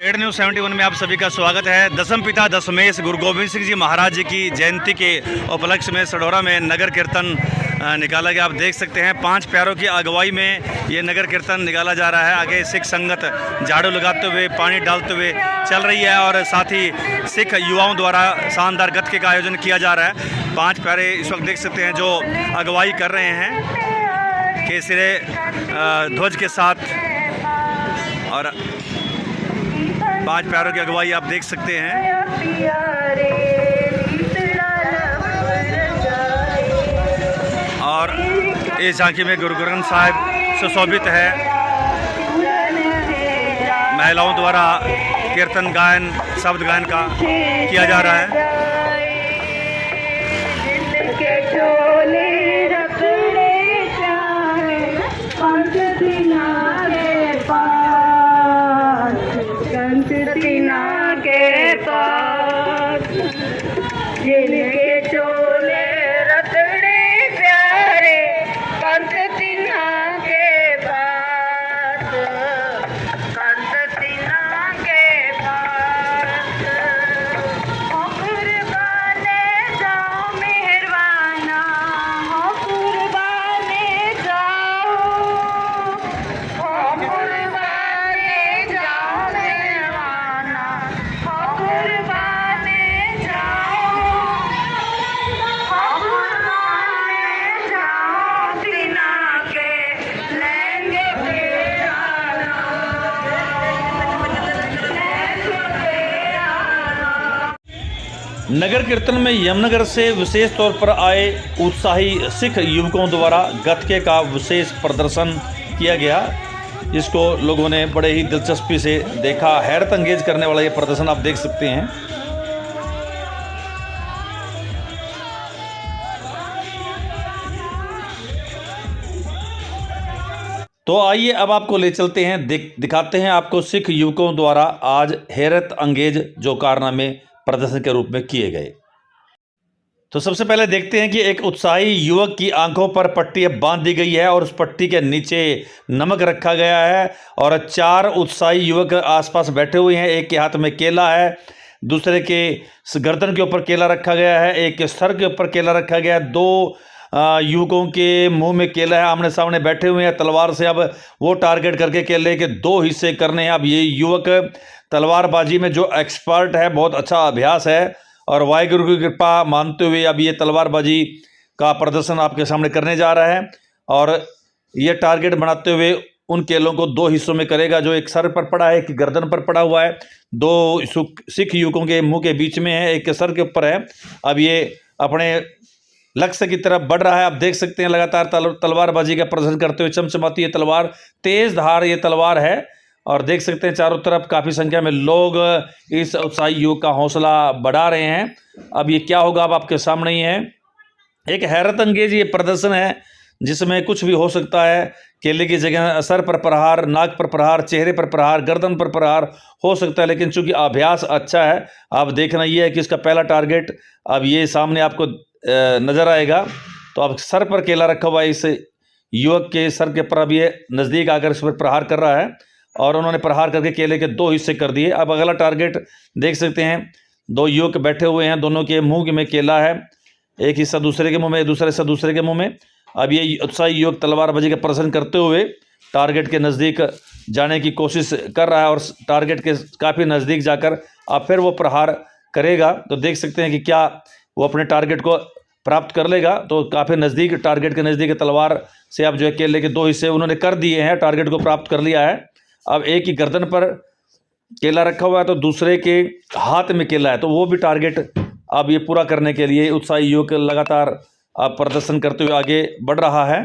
Add news 71 में आप सभी का स्वागत है। दसम पिता दशमेश गुरु गोविंद सिंह जी महाराज जी की जयंती के उपलक्ष्य में सढौरा में नगर कीर्तन निकाला गया। आप देख सकते हैं 5 प्यारों की अगुवाई में ये नगर कीर्तन निकाला जा रहा है। आगे सिख संगत झाड़ू लगाते हुए पानी डालते हुए चल रही है और साथ ही सिख युवाओं द्वारा शानदार गतके का आयोजन किया जा रहा है। 5 प्यारे इस वक्त देख सकते हैं जो अगुवाई कर रहे हैं केसरे ध्वज के साथ, और 5 प्यारों की अगुवाई आप देख सकते हैं। और इस झांकी में गुरु ग्रंथ साहिब सुशोभित है। महिलाओं द्वारा कीर्तन गायन शब्द गायन का किया जा रहा है। जिनके चोले रतड़े प्यारे कंत तिना के पास, कंत तिना के पास। हो कुर्बाने जाओ मेहरबाना, हो कुर्बाने जाओ, हो कुर्बाने जाओ मेहरबाना, हो कुर्बाने नगर कीर्तन में यमुनानगर से विशेष तौर पर आए उत्साही सिख युवकों द्वारा गतके का विशेष प्रदर्शन किया गया, जिसको लोगों ने बड़े ही दिलचस्पी से देखा। हैरत अंगेज करने वाला ये प्रदर्शन आप देख सकते हैं। तो आइए अब आपको ले चलते हैं, दिखाते हैं आपको सिख युवकों द्वारा आज हैरत अंगेज जो कारनामे प्रदर्शन के रूप में किए गए। तो सबसे पहले देखते हैं कि एक उत्साही युवक की आंखों पर पट्टी अब बांध दी गई है और उस पट्टी के नीचे नमक रखा गया है और 4 उत्साही युवक आसपास बैठे हुए हैं। एक के हाथ में केला है, दूसरे के गर्दन के ऊपर केला रखा गया है, एक के सर के ऊपर केला रखा गया है। 2 युवकों के मुंह में केला है, आमने सामने बैठे हुए हैं। तलवार से अब वो टारगेट करके केले के 2 हिस्से करने हैं। अब ये युवक तलवारबाजी में जो एक्सपर्ट है, बहुत अच्छा अभ्यास है और वाहिगुरु की कृपा मानते हुए अब ये तलवारबाजी का प्रदर्शन आपके सामने करने जा रहा है। और ये टारगेट बनाते हुए उन केलों को 2 हिस्सों में करेगा, जो एक सर पर पड़ा है, एक गर्दन पर पड़ा हुआ है। 2 सिख युवकों के मुंह के बीच में है, एक के सर के ऊपर है। अब ये अपने लक्ष्य की तरफ बढ़ रहा है। आप देख सकते हैं लगातार तलवारबाजी का प्रदर्शन करते हुए चमचमाती ये तलवार, तेज धार ये तलवार है। और देख सकते हैं चारों तरफ काफ़ी संख्या में लोग इस उत्साही युवक का हौसला बढ़ा रहे हैं। अब ये क्या होगा अब आपके सामने ही है। एक हैरत अंगेज ये प्रदर्शन है जिसमें कुछ भी हो सकता है। केले की जगह सर पर प्रहार, नाक पर प्रहार, चेहरे पर प्रहार, गर्दन पर प्रहार हो सकता है, लेकिन चूंकि अभ्यास अच्छा है, अब देखना ये है कि इसका पहला टारगेट अब ये सामने आपको नज़र आएगा। तो अब सर पर केला रखा हुआ है, इस युवक के सर के ऊपर अब ये नज़दीक आकर इस पर प्रहार कर रहा है और उन्होंने प्रहार करके केले के 2 हिस्से कर दिए। अब अगला टारगेट देख सकते हैं, 2 युवक बैठे हुए हैं, दोनों के मुंह में केला है, एक हिस्सा दूसरे के मुंह में, दूसरा हिस्सा दूसरे के मुंह में। अब ये उत्साही युवक तलवारबाजी का प्रदर्शन करते हुए टारगेट के नज़दीक जाने की कोशिश कर रहा है और टारगेट के काफ़ी नज़दीक जाकर अब फिर वो प्रहार करेगा। तो देख सकते हैं कि क्या वो अपने टारगेट को प्राप्त कर लेगा। तो काफ़ी नज़दीक, टारगेट के नज़दीक तलवार से अब जो है केले के 2 हिस्से उन्होंने कर दिए हैं, टारगेट को प्राप्त कर लिया है। अब एक ही गर्दन पर केला रखा हुआ है तो दूसरे के हाथ में केला है, तो वो भी टारगेट अब ये पूरा करने के लिए उत्साही युवक लगातार अब प्रदर्शन करते हुए आगे बढ़ रहा है।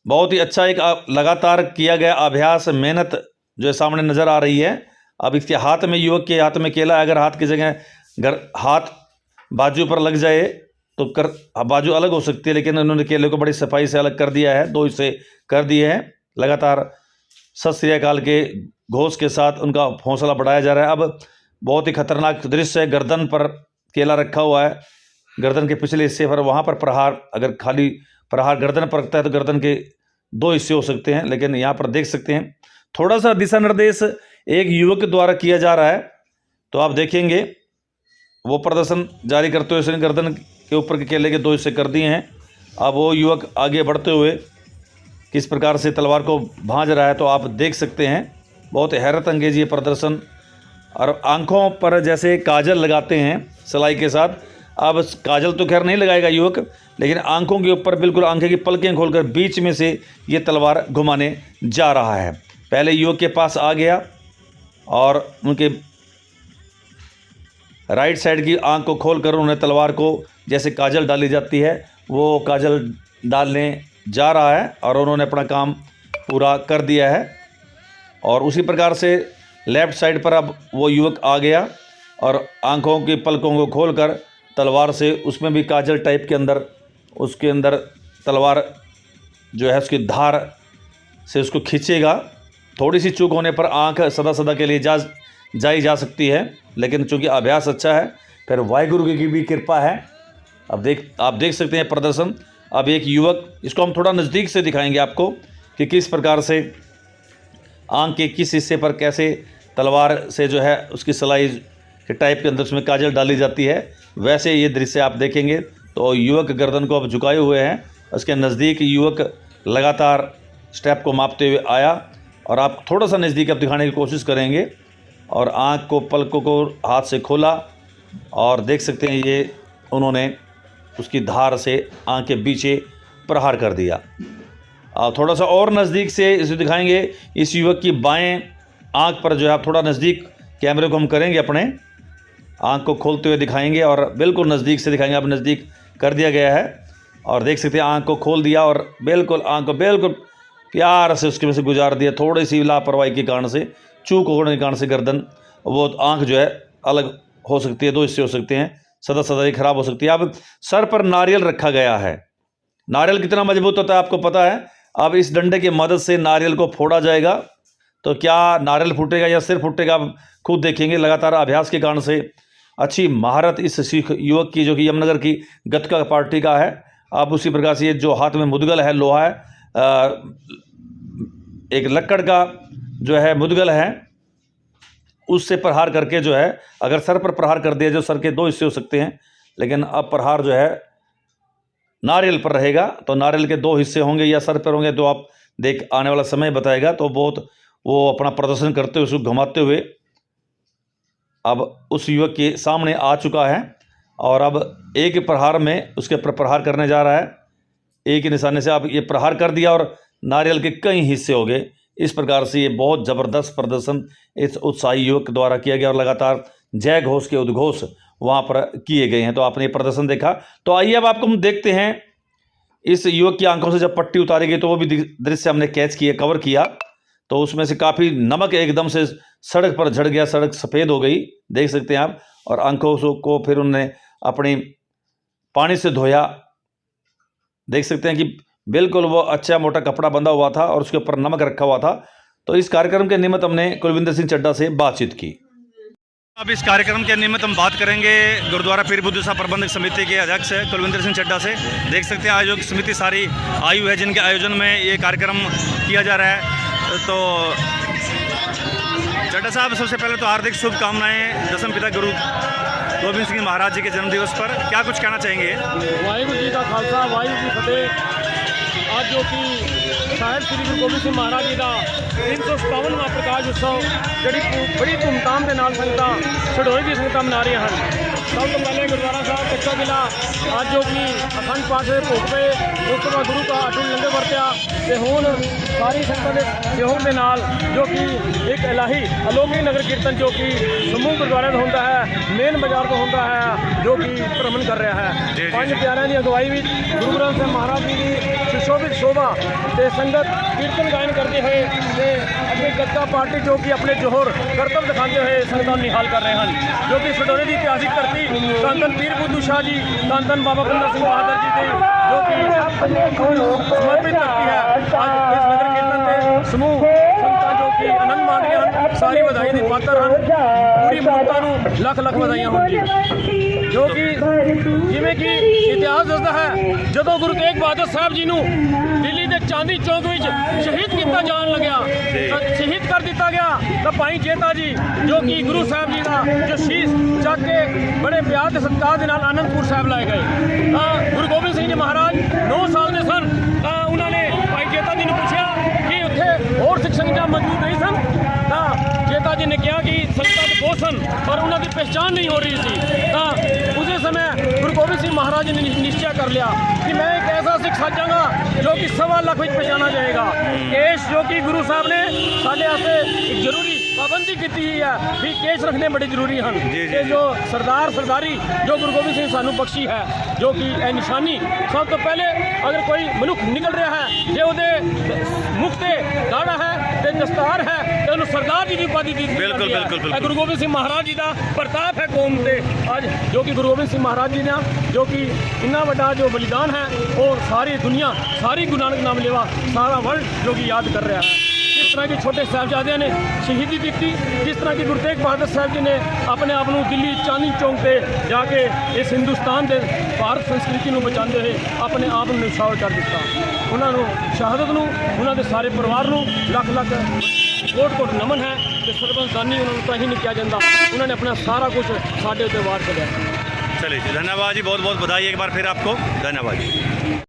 बहुत ही अच्छा एक लगातार किया गया अभ्यास, मेहनत जो है सामने नज़र आ रही है। अब इसके हाथ में, युवक के हाथ में केला है, अगर हाथ की जगह हाथ बाजू पर लग जाए तो बाजू अलग हो सकती है, लेकिन उन्होंने केले को बड़ी सफाई से अलग कर दिया है, 2 हिस्से कर दिए हैं। लगातार सत श्री अकाल के घोष के साथ उनका हौसला बढ़ाया जा रहा है। अब बहुत ही खतरनाक दृश्य है, गर्दन पर केला रखा हुआ है, गर्दन के पिछले हिस्से पर, वहाँ पर प्रहार, अगर खाली प्रहार गर्दन पर रखता है तो गर्दन के 2 हिस्से हो सकते हैं, लेकिन यहाँ पर देख सकते हैं थोड़ा सा दिशा निर्देश एक युवक के द्वारा किया जा रहा है, तो आप देखेंगे वो प्रदर्शन जारी करते हुए उसने गर्दन के ऊपर के केले के 2 हिस्से कर दिए हैं। अब वो युवक आगे बढ़ते हुए किस प्रकार से तलवार को भांज रहा है तो आप देख सकते हैं। बहुत हैरत अंगेज ये प्रदर्शन। और आंखों पर जैसे काजल लगाते हैं सिलाई के साथ, अब काजल तो खैर नहीं लगाएगा युवक, लेकिन आंखों के ऊपर बिल्कुल आंखें की पलकें खोलकर बीच में से ये तलवार घुमाने जा रहा है। पहले युवक के पास आ गया और उनके राइट साइड की आंख को खोलकर उन्होंने तलवार को जैसे काजल डाली जाती है वो काजल डालने जा रहा है और उन्होंने अपना काम पूरा कर दिया है। और उसी प्रकार से लेफ़्ट साइड पर अब वो युवक आ गया और आंखों की पलकों को खोलकर तलवार से उसमें भी काजल टाइप के अंदर उसके अंदर तलवार जो है उसकी धार से उसको खींचेगा। थोड़ी सी चूक होने पर आंख सदा सदा के लिए जाई जा सकती है, लेकिन चूंकि अभ्यास अच्छा है फिर वाहिगुरु की भी कृपा है। अब आप देख सकते हैं प्रदर्शन। अब एक युवक, इसको हम थोड़ा नज़दीक से दिखाएंगे आपको कि किस प्रकार से आंख के किस हिस्से पर कैसे तलवार से जो है उसकी सिलाई के टाइप के अंदर उसमें काजल डाली जाती है। वैसे ये दृश्य आप देखेंगे तो युवक गर्दन को अब झुकाए हुए हैं। उसके नज़दीक युवक लगातार स्टेप को मापते हुए आया और आप थोड़ा सा नज़दीक अब दिखाने की कोशिश करेंगे और आँख को पलकों को हाथ से खोला और देख सकते हैं ये उन्होंने उसकी धार से आँख के पीछे प्रहार कर दिया। थोड़ा सा और नज़दीक से इसे दिखाएंगे। इस युवक की बाएं आँख पर जो है आप थोड़ा नज़दीक कैमरे को हम करेंगे, अपने आँख को खोलते हुए दिखाएंगे और बिल्कुल नज़दीक से दिखाएंगे। अब नज़दीक कर दिया गया है और देख सकते हैं आँख को खोल दिया और बिल्कुल आँख को बिल्कुल प्यार से उसके में से गुजार दिया। थोड़ी सी लापरवाही के कारण से, चूक होने के कारण से गर्दन वो आँख जो है अलग हो सकती है, 2 हिस्से हो सकते हैं, सदा ही खराब हो सकती है। अब सर पर नारियल रखा गया है। नारियल कितना मजबूत होता है आपको पता है। अब इस डंडे की मदद से नारियल को फोड़ा जाएगा, तो क्या नारियल फूटेगा या सिर फूटेगा आप खुद देखेंगे। लगातार अभ्यास के कारण से अच्छी महारत इस सिख युवक की, जो कि यमुनानगर की गतका पार्टी का है। अब उसी प्रकार से ये जो हाथ में मुदगल है, लोहा है, एक लक्कड़ का जो है मुदगल है, उससे प्रहार करके जो है अगर सर पर प्रहार कर दिया, जो सर के 2 हिस्से हो सकते हैं, लेकिन अब प्रहार जो है नारियल पर रहेगा, तो नारियल के 2 हिस्से होंगे या सर पर होंगे, तो आप देख आने वाला समय बताएगा। तो बहुत वो अपना प्रदर्शन करते हुए, उसको घुमाते हुए अब उस युवक के सामने आ चुका है और अब एक प्रहार में उसके प्रहार करने जा रहा है। एक ही निशाने से अब ये प्रहार कर दिया और नारियल के कई हिस्से हो गए। इस प्रकार से ये बहुत ज़बरदस्त प्रदर्शन इस उत्साही युवक द्वारा किया गया और लगातार जय घोष के उद्घोष वहाँ पर किए गए हैं। तो आपने ये प्रदर्शन देखा। तो आइए अब आपको हम देखते हैं इस युवक की आंखों से जब पट्टी उतारी गई तो वो भी दृश्य हमने कैच किया, कवर किया, तो उसमें से काफ़ी नमक एकदम से सड़क पर झड़ गया, सड़क सफ़ेद हो गई, देख सकते हैं आप। और आंखों को फिर उन्होंने अपनी पानी से धोया, देख सकते हैं कि बिल्कुल वो अच्छा मोटा कपड़ा बंधा हुआ था और उसके ऊपर नमक रखा हुआ था। तो इस कार्यक्रम के निमित्त हमने कुलविंदर सिंह चड्ढा से बातचीत की। अब इस कार्यक्रम के निमित्त हम बात करेंगे गुरुद्वारा पीर बुद्धू साहब प्रबंधक समिति के अध्यक्ष कुलविंदर सिंह चड्ढा से। देख सकते हैं आयोजक समिति सारी आयु है जिनके आयोजन में ये कार्यक्रम किया जा रहा है। तो चड्ढा साहब, सबसे पहले तो हार्दिक शुभकामनाएं दसम पिता गुरु गोबिंद सिंह महाराज जी के जन्मदिवस पर, क्या कुछ कहना चाहेंगे? वाहिगुरु जी का खालसा, वाहिगुरु जी फतेह। आज जो कि साहिब श्री गुरु गोबिंद सिंह महाराज जी का 357वां प्रकाश उत्सव जी बड़ी धूमधाम के नाल संगत छड़ोई की संगत मना रही हैं। सब तो पहले गुरुद्वारा साहब कच्चा किला आज जो कि अखंड पाठ से भोग पे, उस तो बाद गुरु का अटूट लंगर वरत्या ते हुण सारी संगत के सहयोग के नाल जो कि एक इलाही अलौकिक नगर कीर्तन जो कि समूह गुरुद्वारे का होता है, मेन बाजार का होता है, जो कि भ्रमण कर रहा है। 5 प्यारिਆਂ की अगवाई में गुरु ग्रंथ साहिब महाराज जी की सुशोभित शोभा ते संगत कीर्तन गायन करते हुए अपनी गतका पार्टी जो कि अपने जोहर करतब दिखाते हुए संगत निहाल कर रहे हैं। जो कि सडोरे की ऐतिहासिक धरती धन धन पीर बुद्धू शाह जी, धन धन बाबा बंदा सिंह बहादुर जी के जो कि समर्पित करती है। आज इस नगर कीर्तन के समूह संगत जो कि आनंद मान रहे हैं, सारी बधाई की पात्र हैं। पूरी मुल्ता नूं लख लख बधाइयां होण जी। जो कि जिवें कि इतिहास दसदा है, जदों गुरु तेग बहादुर साहब जी नूं दिल्ली ਦੇ ਚਾਂਦੀ ਚੌਂਕ ਵਿੱਚ ਸ਼ਹੀਦ ਕੀਤਾ ਜਾਣ ਲੱਗਿਆ, ਤਾਂ ਸ਼ਹੀਦ ਕਰ ਦਿੱਤਾ ਗਿਆ। ਤਾਂ ਭਾਈ ਜੇਤਾ ਜੀ ਜੋ ਕਿ ਗੁਰੂ ਸਾਹਿਬ ਜੀ ਦਾ ਜੋ ਸ਼ੀਸ਼ ਚੱਕ ਕੇ ਬੜੇ ਪਿਆਰ ਤੇ ਸਤਿਕਾਰ ਦੇ ਨਾਲ ਆਨੰਦਪੁਰ ਸਾਹਿਬ ਲਾਏ ਗਏ। ਤਾਂ ਗੁਰੂ ਗੋਬਿੰਦ ਸਿੰਘ ਜੀ ਮਹਾਰਾਜ 9 ਸਾਲ ਦੇ ਸਨ, ਤਾਂ ਉਹਨਾਂ ਨੇ ਭਾਈ ਜੇਤਾ ਜੀ ਨੂੰ ਪੁੱਛਿਆ ਕਿ ਉੱਥੇ ਹੋਰ ਸਿੱਖ ਸੰਗਤਾਂ ਮੌਜੂਦ ਨਹੀਂ ਸਨ। ਤਾਂ ਜੇਤਾ ਜੀ ਨੇ ਕਿਹਾ ਕਿ ਸੰਗਤਾਂ ਬਹੁਤ ਸਨ ਪਰ ਉਹਨਾਂ ਦੀ ਪਹਿਚਾਣ ਨਹੀਂ ਹੋ ਰਹੀ ਸੀ। ਤਾਂ ਉਸੇ ਸਮੇਂ ਗੁਰੂ ਗੋਬਿੰਦ ਸਿੰਘ ਮਹਾਰਾਜ ਨੇ ਨਿਸ਼ਚੈ ਕਰ ਲਿਆ ਕਿ ਮੈਂ ਇੱਕ ਐਸਾ ਸਿੱਖ ਸਾਜਾਂਗਾ ਜੋ ਕਿ 1.25 ਲੱਖ ਵਿੱਚ ਪਛਾਣਾ ਜਾਏਗਾ। ਕੇਸ਼ ਜੋ ਕਿ ਗੁਰੂ ਸਾਹਿਬ ਨੇ ਸਾਡੇ ਵਾਸਤੇ ਇੱਕ ਜ਼ਰੂਰੀ ਪਾਬੰਦੀ ਕੀਤੀ ਹੋਈ ਹੈ ਵੀ ਕੇਸ਼ ਰੱਖਣੇ ਬੜੇ ਜ਼ਰੂਰੀ ਹਨ। ਤੇ ਜੋ ਸਰਦਾਰ ਸਰਦਾਰੀ ਜੋ ਗੁਰੂ ਗੋਬਿੰਦ ਸਿੰਘ ਸਾਨੂੰ ਬਖਸ਼ੀ ਹੈ, ਜੋ ਕਿ ਇਹ ਨਿਸ਼ਾਨੀ ਸਭ ਤੋਂ ਪਹਿਲੇ ਅਗਰ ਕੋਈ ਮਨੁੱਖ ਨਿਕਲ ਰਿਹਾ ਹੈ ਜੇ ਉਹਦੇ ਮੁਖ ਤੇ ਦਾੜਾ ਹੈ ਤੇ ਦਸਤਾਰ ਹੈ ਤੇ ਉਹਨੂੰ ਸਰਦਾਰ ਜੀ ਦੀ ਉਪਾਧੀ ਦਿੱਤੀ ਜਾਂਦੀ ਹੈ। ਇਹ ਗੁਰੂ ਗੋਬਿੰਦ ਸਿੰਘ ਮਹਾਰਾਜ ਜੀ ਦਾ ਪ੍ਰਤਾਪ ਹੈ ਕੌਮ ਤੇ ਅੱਜ, ਜੋ ਕਿ ਗੁਰੂ ਗੋਬਿੰਦ ਸਿੰਘ ਮਹਾਰਾਜ ਜੀ ਦਾ ਜੋ ਕਿ ਇੰਨਾ ਵੱਡਾ ਜੋ ਬਲੀਦਾਨ ਹੈ ਉਹ ਸਾਰੀ ਦੁਨੀਆ, ਸਾਰੀ ਗੁਰੂ ਨਾਨਕ ਨਾਮ ਲੇਵਾ ਸਾਰਾ ਵਰਲਡ ਜੋ ਕਿ ਯਾਦ ਕਰ ਰਿਹਾ ਹੈ। जिस तरह के छोटे साहबजादियों ने शहीदी दी, जिस तरह की गुरु तेग बहादुर साहब जी ने अपने आप को दिल्ली चांदनी चौक पे जाके इस हिंदुस्तान के भारत संस्कृति को बचाते हुए अपने आप को निछावर कर दिता। उन्होंने शहादत नूं, उन्होंने सारे परिवार को लख लख कोट नमन है कि सर्वसानी उन्होंने कहीं नहीं किया जाता। उन्होंने अपना सारा कुछ साढ़े उत्ते वार चलिया। चलिए जी, धन्यवाद जी, बहुत बहुत बधाई एक बार फिर आपको, धन्यवाद जी।